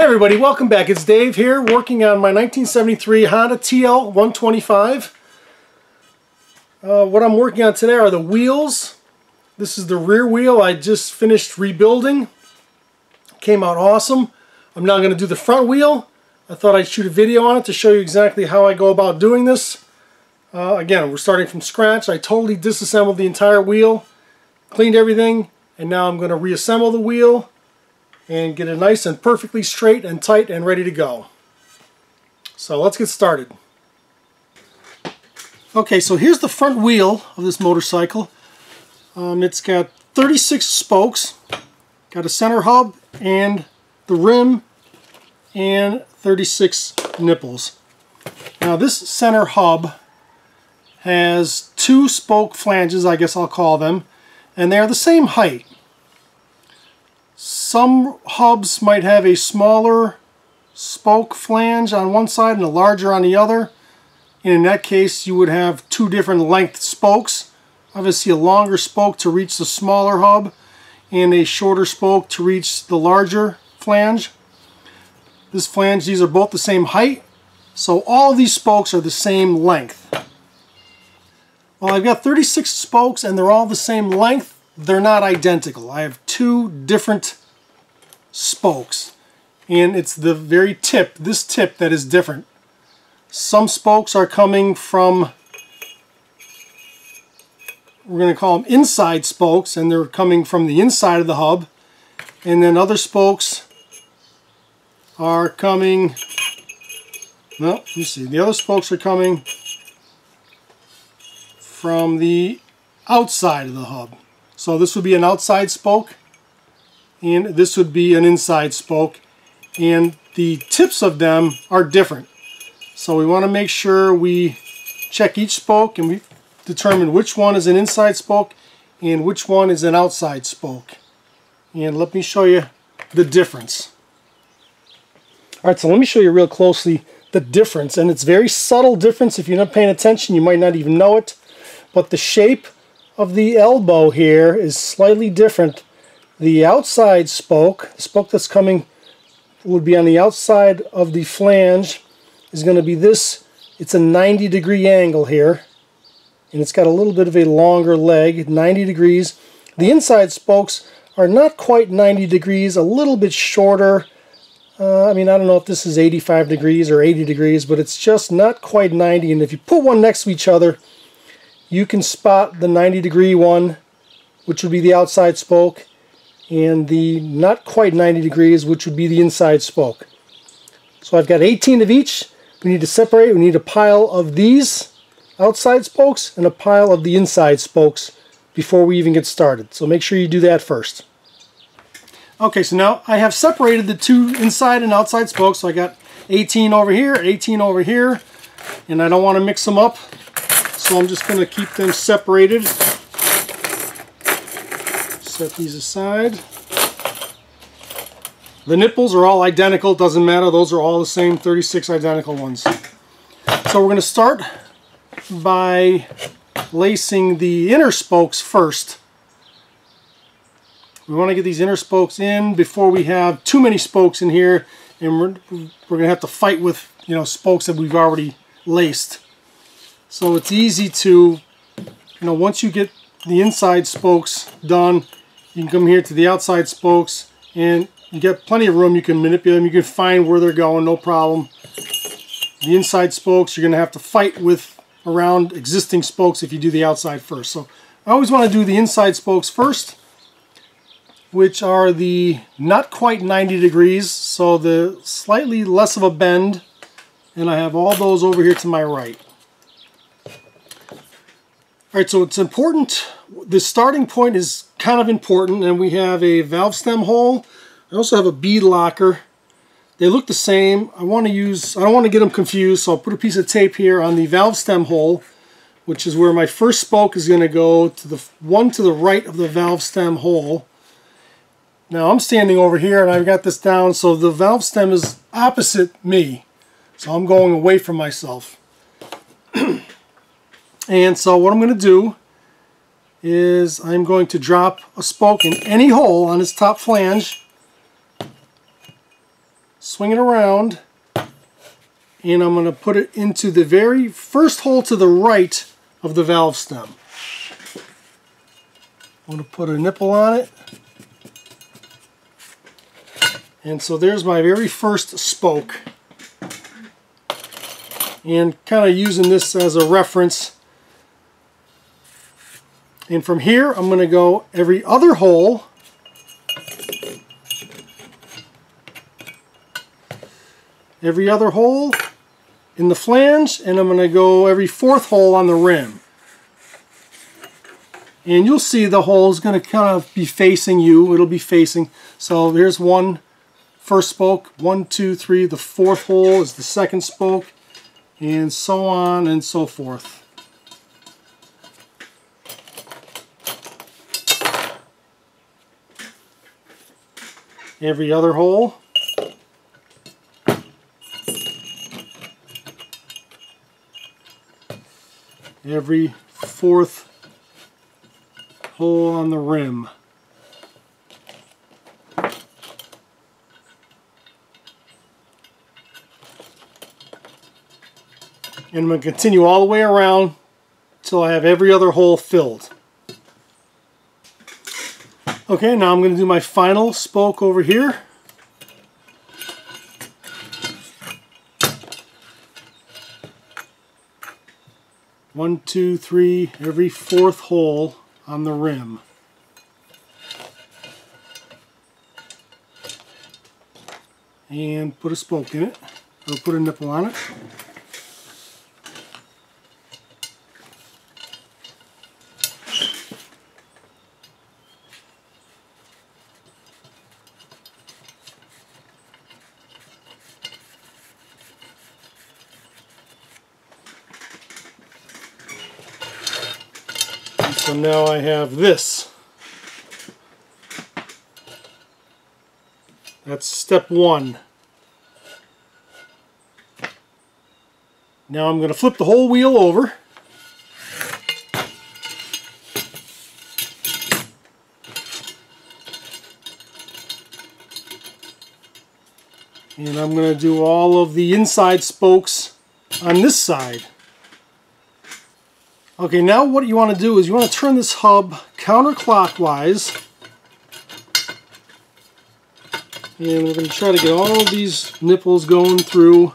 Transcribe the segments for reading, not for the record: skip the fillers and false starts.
Hey everybody, welcome back. It's Dave here working on my 1973 Honda TL 125. What I'm working on today are the wheels. This is the rear wheel I just finished rebuilding. Came out awesome. I'm now going to do the front wheel. I thought I'd shoot a video on it to show you exactly how I go about doing this. Again, we're starting from scratch. I totally disassembled the entire wheel, cleaned everything, and now I'm going to reassemble the wheel and get it nice and perfectly straight and tight and ready to go. So let's get started. Okay, so here's the front wheel of this motorcycle. It's got 36 spokes, got a center hub and the rim, and 36 nipples. Now this center hub has 2 spoke flanges, I guess I'll call them, and they're the same height. Some hubs might have a smaller spoke flange on one side and a larger on the other. And in that case, you would have 2 different length spokes. Obviously a longer spoke to reach the smaller hub and a shorter spoke to reach the larger flange. This flange, these are both the same height, so all of these spokes are the same length. Well, I've got 36 spokes and they're all the same length. They're not identical. I have 2 different spokes, and it's the very tip, this tip, that is different. Some spokes are coming from, we're going to call them inside spokes, and they're coming from the inside of the hub, and then other spokes are coming, well, let me see, the other spokes are coming from the outside of the hub. So this would be an outside spoke, and this would be an inside spoke, and the tips of them are different. So we want to make sure we check each spoke and we determine which one is an inside spoke and which one is an outside spoke. And let me show you the difference. Alright, so let me show you real closely the difference, and it's a very subtle difference. If you're not paying attention, you might not even know it, but the shape of the elbow here is slightly different. The outside spoke, the spoke that's coming would be on the outside of the flange, is going to be this. It's a 90-degree angle here, and it's got a little bit of a longer leg, 90 degrees. The inside spokes are not quite 90 degrees, a little bit shorter. I mean, I don't know if this is 85 degrees or 80 degrees, but it's just not quite 90, and if you put one next to each other, you can spot the 90-degree one, which would be the outside spoke, and the not quite 90 degrees, which would be the inside spoke. So I've got 18 of each. We need to separate. We need a pile of these outside spokes and a pile of the inside spokes before we even get started. So make sure you do that first. Okay, so now I have separated the 2 inside and outside spokes. So I got 18 over here, 18 over here, and I don't want to mix them up. So I'm just going to keep them separated. Set these aside. The nipples are all identical, doesn't matter, those are all the same, 36 identical ones. So we're going to start by lacing the inner spokes first. We want to get these inner spokes in before we have too many spokes in here, and we're going to have to fight with, you know, spokes that we've already laced. So it's easy to, once you get the inside spokes done, you can come here to the outside spokes, and you get plenty of room. You can manipulate them. You can find where they're going, no problem. The inside spokes, you're going to have to fight with around existing spokes if you do the outside first. So I always want to do the inside spokes first, which are the not quite 90 degrees, so the slightly less of a bend, and I have all those over here to my right. Alright, so it's important, the starting point is kind of important, and we have a valve stem hole. I also have a bead locker. They look the same. I don't want to get them confused, so I'll put a piece of tape here on the valve stem hole, which is where my first spoke is going to go, to the one to the right of the valve stem hole. Now I'm standing over here and I've got this down, so the valve stem is opposite me, so I'm going away from myself. And so what I'm going to do is I'm going to drop a spoke in any hole on its top flange, swing it around, and I'm going to put it into the very first hole to the right of the valve stem. I'm going to put a nipple on it. And so there's my very first spoke. And kind of using this as a reference. And from here, I'm going to go every other hole. Every other hole in the flange, and I'm going to go every fourth hole on the rim. And you'll see the hole is going to kind of be facing you. It'll be facing. So here's one first spoke, 1, 2, 3. The fourth hole is the second spoke, and so on and so forth. Every other hole. Every fourth hole on the rim. And I'm going to continue all the way around until I have every other hole filled. Okay, now I'm going to do my final spoke over here. One, two, three, every fourth hole on the rim. And put a spoke in it, or put a nipple on it. So now I have this. That's step one. Now I'm going to flip the whole wheel over. And I'm going to do all of the inside spokes on this side. Okay, now what you want to do is you want to turn this hub counterclockwise. And we're going to try to get all of these nipples going through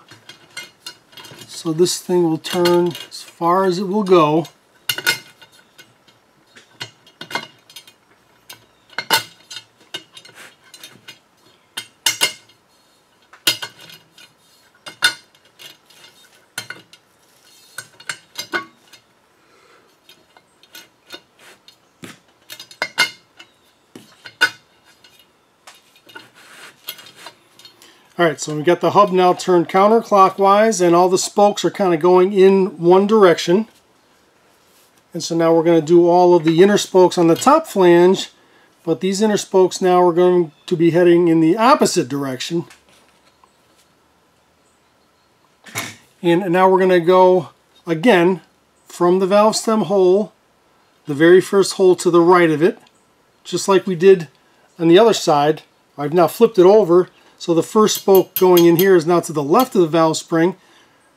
so this thing will turn as far as it will go. Alright, so we've got the hub now turned counterclockwise and all the spokes are kind of going in one direction. And so now we're going to do all of the inner spokes on the top flange, but these inner spokes now are going to be heading in the opposite direction. And now we're going to go again from the valve stem hole, the very first hole to the right of it, just like we did on the other side. I've now flipped it over. So the first spoke going in here is now to the left of the valve spring,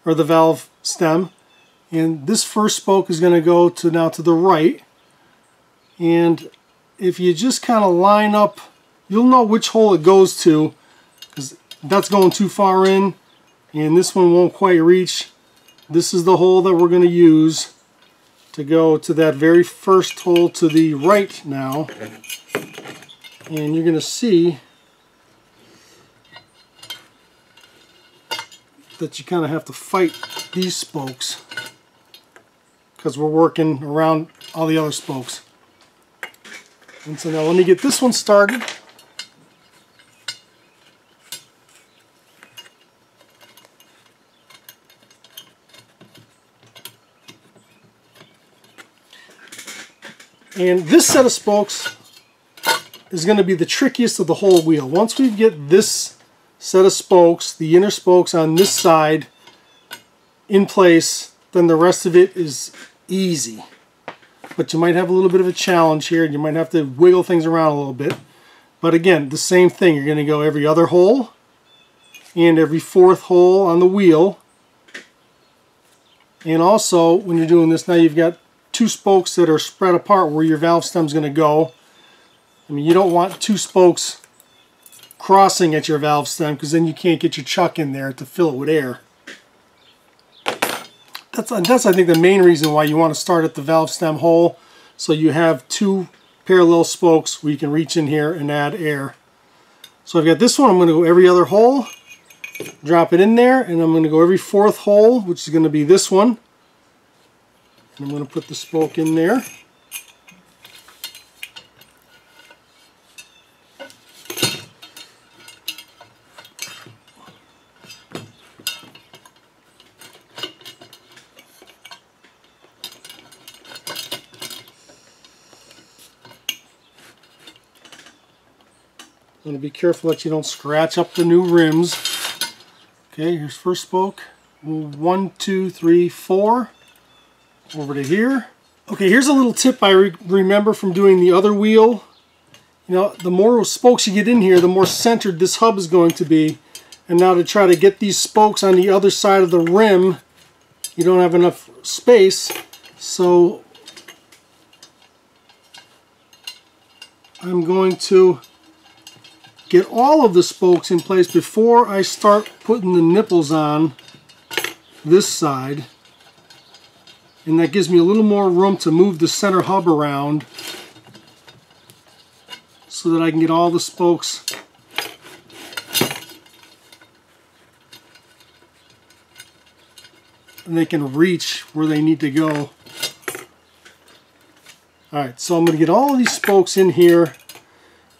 or the valve stem. And this first spoke is going to go to now to the right. And if you just kind of line up, you'll know which hole it goes to, because that's going too far in, and this one won't quite reach. This is the hole that we're going to use to go to that very first hole to the right now. And you're going to see that you kind of have to fight these spokes because we're working around all the other spokes. And so now let me get this one started. And this set of spokes is going to be the trickiest of the whole wheel. Once we get this set of spokes, the inner spokes on this side in place, then the rest of it is easy. But you might have a little bit of a challenge here. You might have to wiggle things around a little bit. But again, the same thing. You're going to go every other hole, and every fourth hole on the wheel. And also, when you're doing this, now you've got two spokes that are spread apart where your valve stem is going to go. I mean, you don't want two spokes crossing at your valve stem, because then you can't get your chuck in there to fill it with air. That's I think the main reason why you want to start at the valve stem hole, so you have two parallel spokes where you can reach in here and add air. So I've got this one. I'm going to go every other hole, drop it in there, and I'm going to go every fourth hole, which is going to be this one. And I'm going to put the spoke in there. I'm going to be careful that you don't scratch up the new rims. Okay, here's first spoke. 1, 2, 3, 4. Over to here. Okay, here's a little tip I remember from doing the other wheel. You know, the more spokes you get in here, the more centered this hub is going to be. And now to try to get these spokes on the other side of the rim, you don't have enough space. So I'm going to get all of the spokes in place before I start putting the nipples on this side. And that gives me a little more room to move the center hub around so that I can get all the spokes and they can reach where they need to go. Alright, so I'm going to get all of these spokes in here.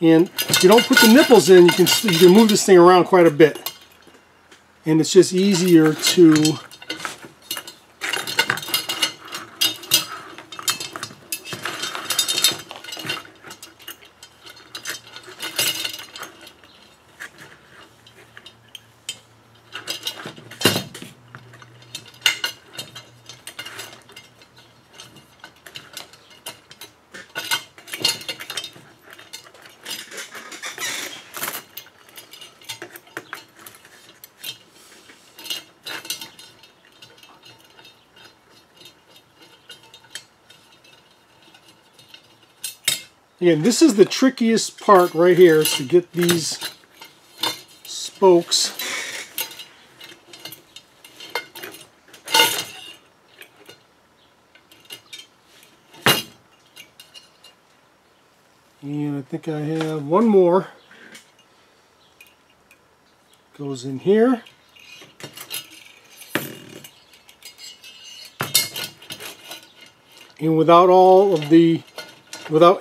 And if you don't put the nipples in, you can move this thing around quite a bit. And it's just easier to again, this is the trickiest part right here, is to get these spokes and I think I have one more. Goes in here. And without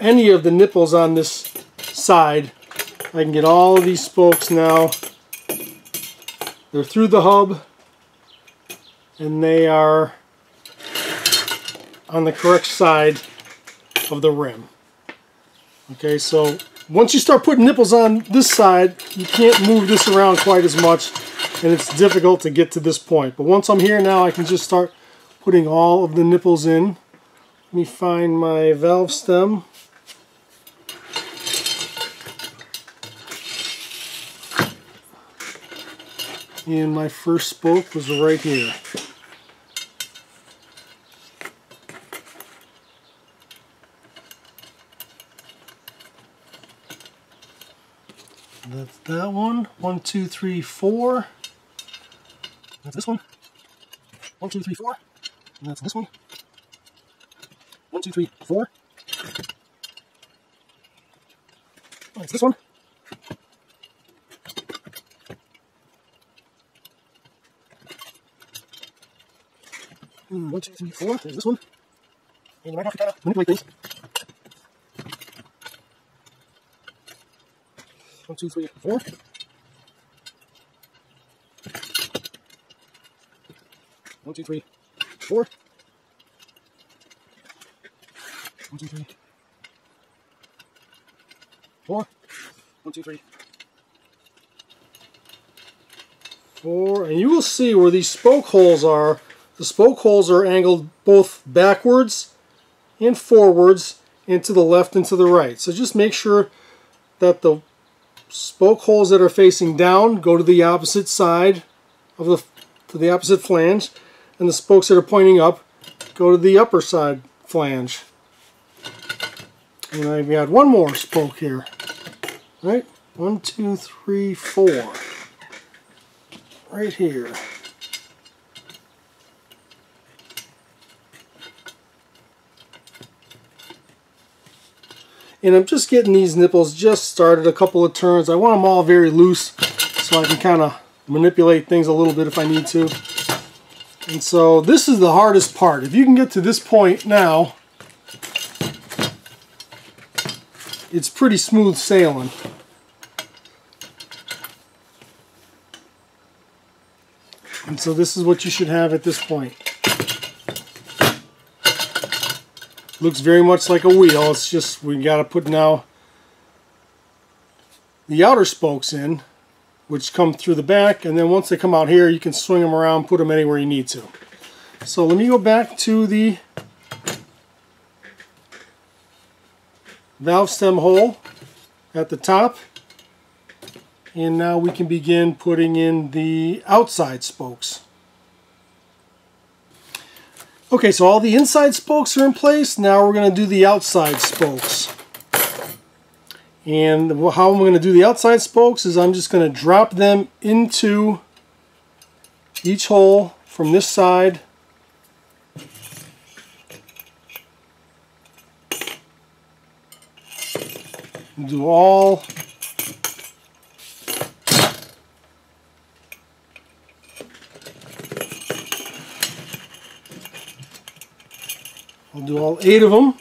any of the nipples on this side, I can get all of these spokes now. They're through the hub and they are on the correct side of the rim. Okay, so once you start putting nipples on this side, you can't move this around quite as much, and it's difficult to get to this point. But once I'm here now, I can just start putting all of the nipples in. Let me find my valve stem. And my first spoke was right here. That's that one. 1, 2, 3, 4. That's this one. 1, 2, 3, 4. And that's this one. 1, 2, 3, 4. That's this one. 1, 2, 3, 4. There's this one. And you might have to kind of manipulate these. 1, 2, 3, 4. 1, 2, 3, 4. 1, 2, 3, 4. 1, 2, 3, 4. And you will see where these spoke holes are. The spoke holes are angled both backwards and forwards, and to the left and to the right. So just make sure that the spoke holes that are facing down go to the opposite side of the opposite flange, and the spokes that are pointing up go to the upper side flange. And I've got one more spoke here. Right? 1, 2, 3, 4. Right here. And I'm just getting these nipples just started, a couple of turns. I want them all very loose so I can kind of manipulate things a little bit if I need to. And so this is the hardest part. If you can get to this point now, it's pretty smooth sailing. And so this is what you should have at this point. Looks very much like a wheel. It's just we got to put now the outer spokes in, which come through the back, and then once they come out here you can swing them around, put them anywhere you need to. So let me go back to the valve stem hole at the top, and now we can begin putting in the outside spokes. Okay, so all the inside spokes are in place. Now we're going to do the outside spokes. And how I'm going to do the outside spokes is I'm just going to drop them into each hole from this side. Do all I'll do all 8 of them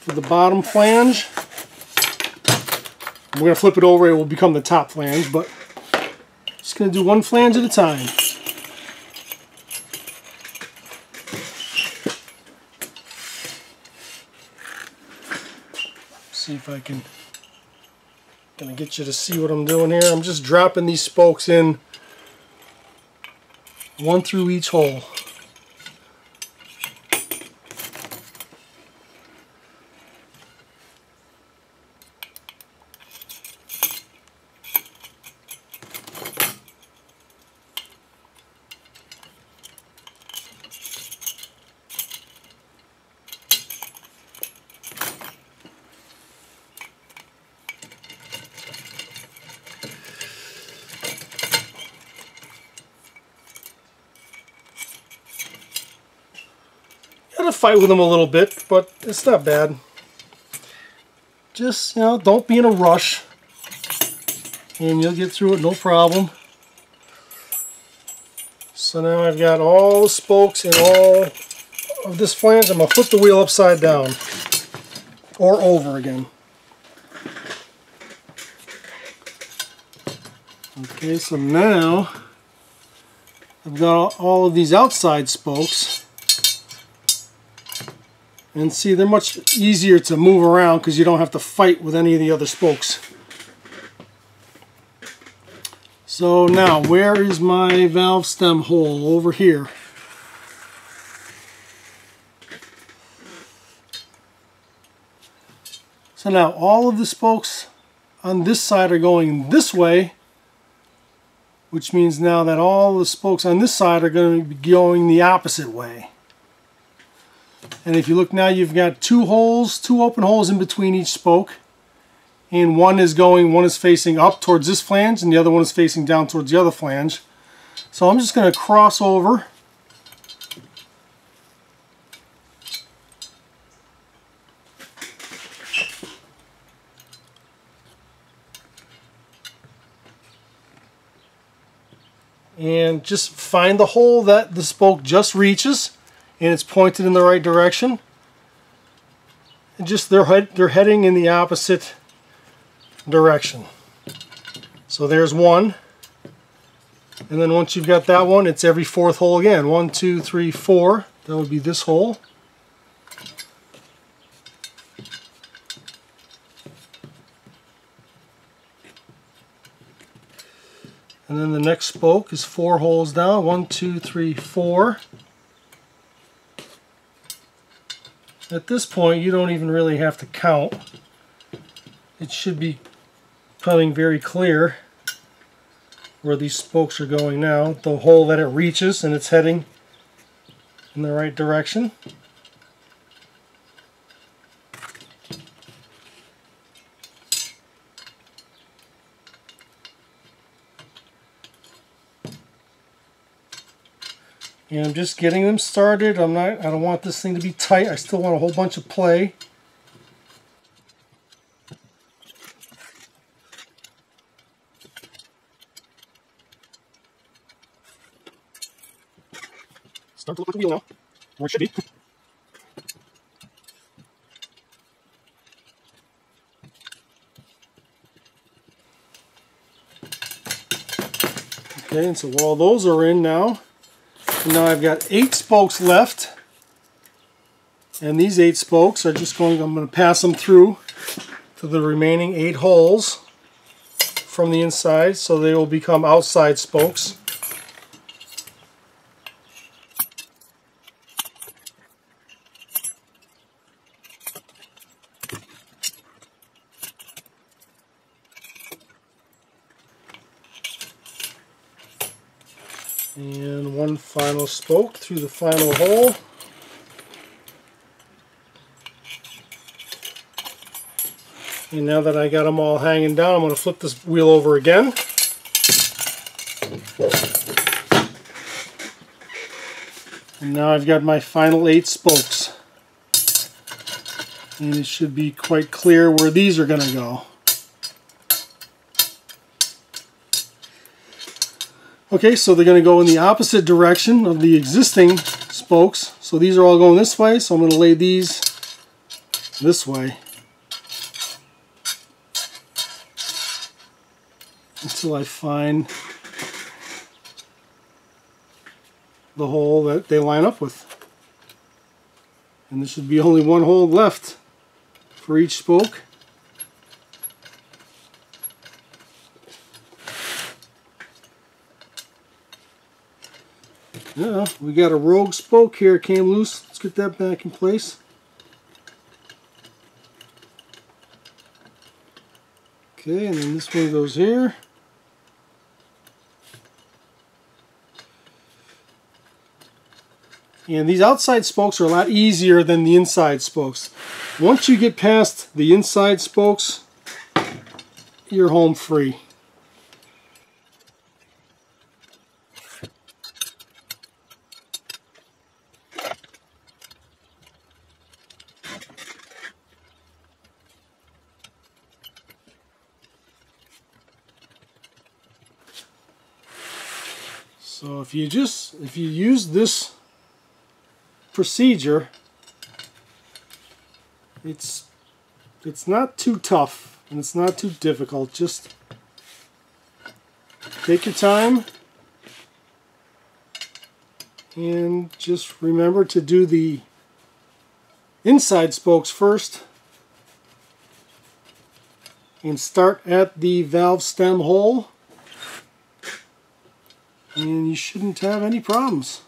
for the bottom flange. We're going to flip it over, it will become the top flange, but just going to do one flange at a time. See if I can gonna get you to see what I'm doing here. I'm just dropping these spokes in one through each hole. Gotta fight with them a little bit, but it's not bad. Just, you know, don't be in a rush and you'll get through it no problem. So now I've got all the spokes in all of this flange. I'm going to flip the wheel upside down or over again. Okay, so now I've got all of these outside spokes. And see, they're much easier to move around because you don't have to fight with any of the other spokes. So now, where is my valve stem hole? Over here. So now all of the spokes on this side are going this way, which means now that all the spokes on this side are going to be going the opposite way. And if you look now, you've got two open holes in between each spoke. And one is facing up towards this flange and the other one is facing down towards the other flange. So I'm just going to cross over. And just find the hole that the spoke just reaches. And it's pointed in the right direction. And just they're heading in the opposite direction. So there's one. And then once you've got that one, it's every fourth hole again. 1, 2, 3, 4. That would be this hole. And then the next spoke is 4 holes down. 1, 2, 3, 4. At this point, you don't even really have to count. It should be becoming very clear where these spokes are going now. The hole that it reaches, and it's heading in the right direction. And I'm just getting them started. I don't want this thing to be tight. I still want a whole bunch of play. Start to look like a wheel now, or it should be. Okay, and so all those are in now. And now I've got 8 spokes left. And these 8 spokes are just I'm going to pass them through to the remaining 8 holes from the inside, so they will become outside spokes. And one final spoke through the final hole. And now that I got them all hanging down, I'm going to flip this wheel over again. And now I've got my final 8 spokes. And it should be quite clear where these are going to go. Okay, so they're going to go in the opposite direction of the existing spokes. So these are all going this way, so I'm going to lay these this way until I find the hole that they line up with. And there should be only one hole left for each spoke. Yeah, we got a rogue spoke here, it came loose. Let's get that back in place. Okay, and then this one goes here. And these outside spokes are a lot easier than the inside spokes. Once you get past the inside spokes, you're home free. So if you use this procedure, it's not too tough and it's not too difficult. Just take your time and just remember to do the inside spokes first and start at the valve stem hole, and you shouldn't have any problems.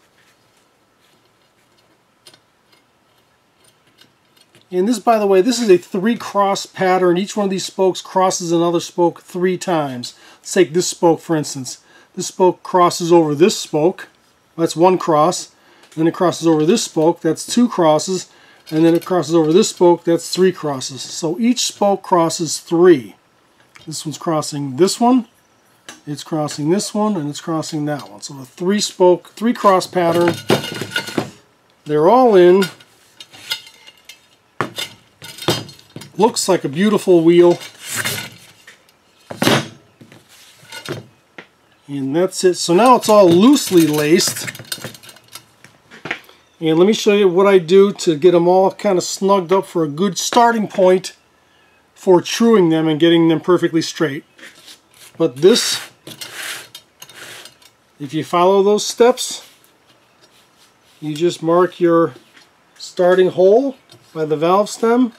And this, by the way, this is a 3-cross pattern. Each one of these spokes crosses another spoke 3 times. Let's take this spoke, for instance. This spoke crosses over this spoke. That's 1 cross. Then it crosses over this spoke. That's 2 crosses. And then it crosses over this spoke. That's 3 crosses. So each spoke crosses 3. This one's crossing this one. It's crossing this one, and it's crossing that one. So a 3-spoke, 3-cross pattern. They're all in. Looks like a beautiful wheel. And that's it. So now it's all loosely laced. And let me show you what I do to get them all kind of snugged up for a good starting point for truing them and getting them perfectly straight. But this, if you follow those steps, you just mark your starting hole by the valve stem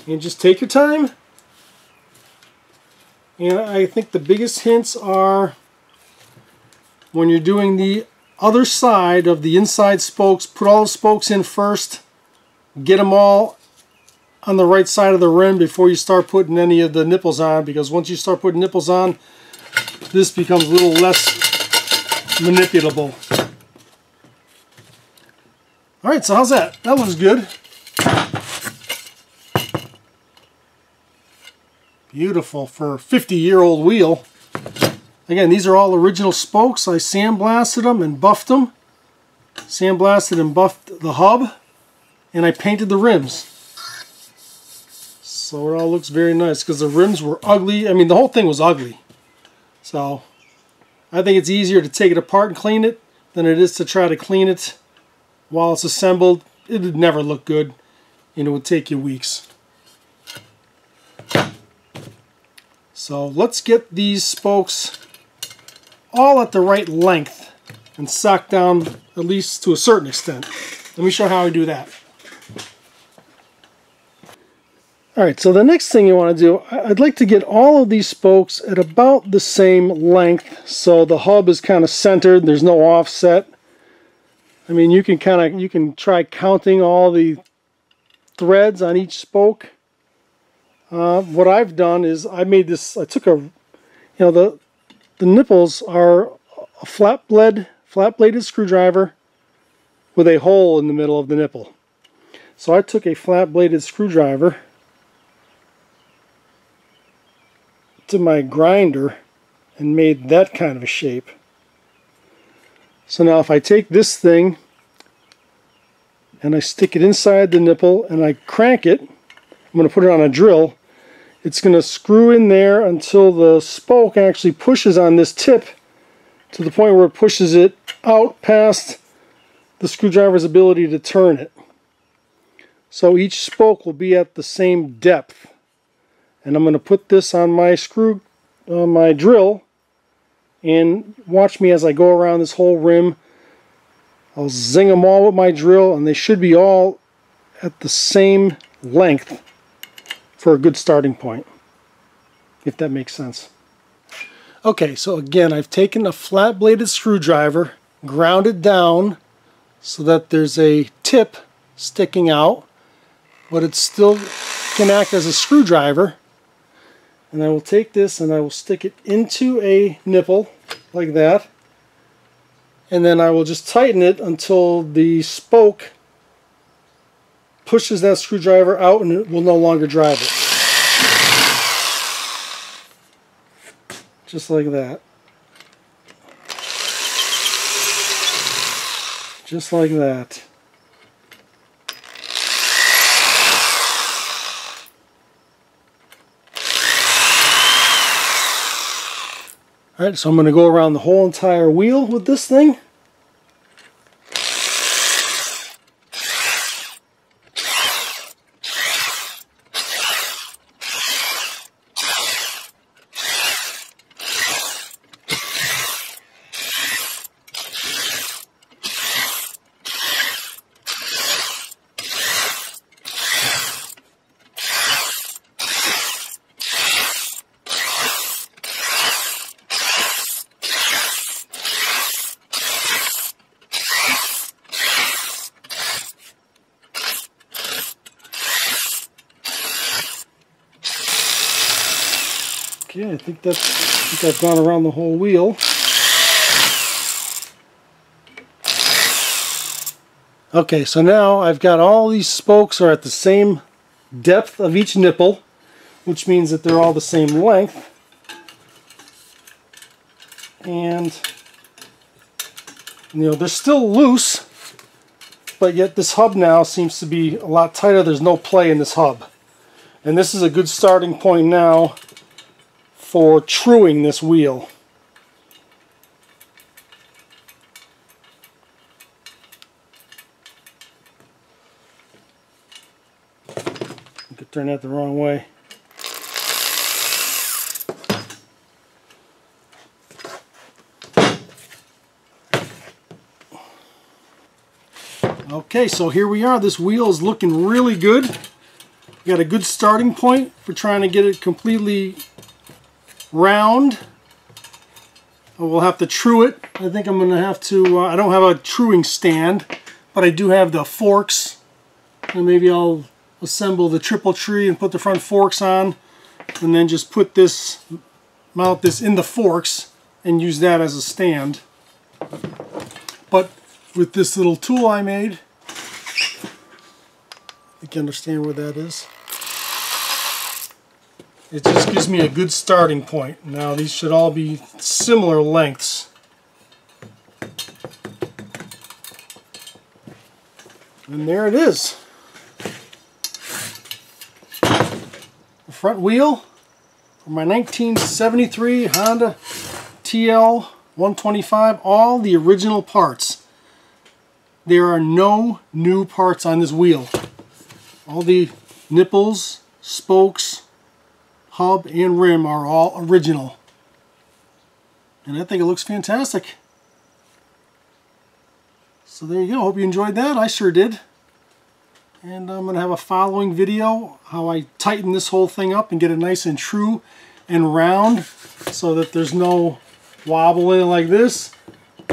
and just take your time. And I think the biggest hints are when you're doing the other side of the inside spokes, put all the spokes in first, get them all on the right side of the rim before you start putting any of the nipples on, because once you start putting nipples on, this becomes a little less manipulable. Alright, so how's that? That looks good. Beautiful for a 50-year-old wheel. Again, these are all original spokes. I sandblasted them and buffed them. Sandblasted and buffed the hub. And I painted the rims. So it all looks very nice because the rims were ugly. I mean, the whole thing was ugly. So I think it's easier to take it apart and clean it than it is to try to clean it while it's assembled. It would never look good, and it would take you weeks. So let's get these spokes all at the right length and sock down at least to a certain extent. Let me show how I do that. Alright, so the next thing you want to do, I'd like to get all of these spokes at about the same length so the hub is kind of centered, there's no offset. I mean, you can try counting all the threads on each spoke. What I've done is I took the nipples are a flat-bladed screwdriver with a hole in the middle of the nipple. So I took a flat-bladed screwdriver to my grinder and made that kind of a shape. So now if I take this thing and I stick it inside the nipple and I crank it, I'm going to put it on a drill, it's going to screw in there until the spoke actually pushes on this tip to the point where it pushes it out past the screwdriver's ability to turn it. So each spoke will be at the same depth. And I'm going to put this on my drill, and watch me as I go around this whole rim. I'll zing them all with my drill, and they should be all at the same length for a good starting point, if that makes sense. Okay, so again, I've taken a flat-bladed screwdriver, ground it down so that there's a tip sticking out, but it still can act as a screwdriver. And I will take this and I will stick it into a nipple like that, and then I will just tighten it until the spoke pushes that screwdriver out and it will no longer drive it. Just like that. Just like that. Alright, so I'm going to go around the whole entire wheel with this thing. Okay, I think I've gone around the whole wheel. Okay, so now I've got all these spokes are at the same depth of each nipple, which means that they're all the same length. And, you know, they're still loose, but yet this hub now seems to be a lot tighter. There's no play in this hub. And this is a good starting point now for truing this wheel. I could turn that the wrong way. Okay, so here we are. This wheel is looking really good. We got a good starting point for trying to get it completely round. We'll have to true it. I think I'm going to have to, I don't have a truing stand, but I do have the forks, and maybe I'll assemble the triple tree and put the front forks on, and then just put this, mount this in the forks and use that as a stand. But with this little tool I made, you can understand where that is. It just gives me a good starting point. Now these should all be similar lengths. And there it is. The front wheel for my 1973 Honda TL 125, all the original parts. There are no new parts on this wheel. All the nipples, spokes, hub, and rim are all original. And I think it looks fantastic. So there you go. Hope you enjoyed that. I sure did. And I'm going to have a following video how I tighten this whole thing up and get it nice and true and round so that there's no wobble in it like this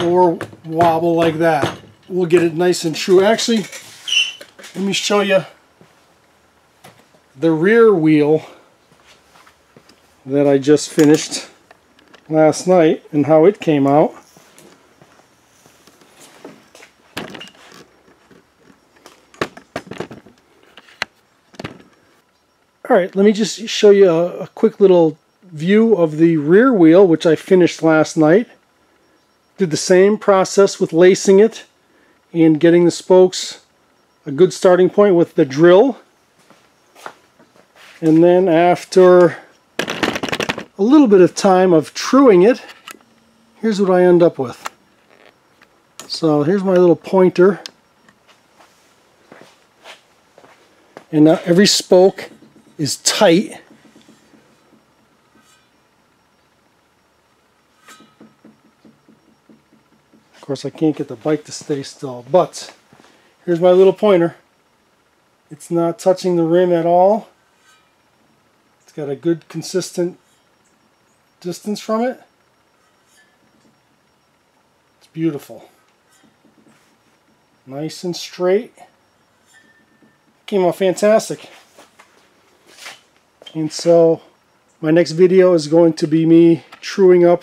or wobble like that. We'll get it nice and true. Actually, let me show you the rear wheel that I just finished last night and how it came out. Alright, let me just show you a quick little view of the rear wheel, which I finished last night. Did the same process with lacing it and getting the spokes a good starting point with the drill. And then after a little bit of time of truing it, here's what I end up with. So here's my little pointer. And now every spoke is tight. Of course, I can't get the bike to stay still, but here's my little pointer. It's not touching the rim at all. It's got a good consistent distance from it. It's beautiful. Nice and straight. Came out fantastic. And so my next video is going to be me truing up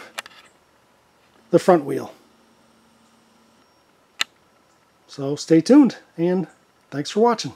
the front wheel. So stay tuned and thanks for watching.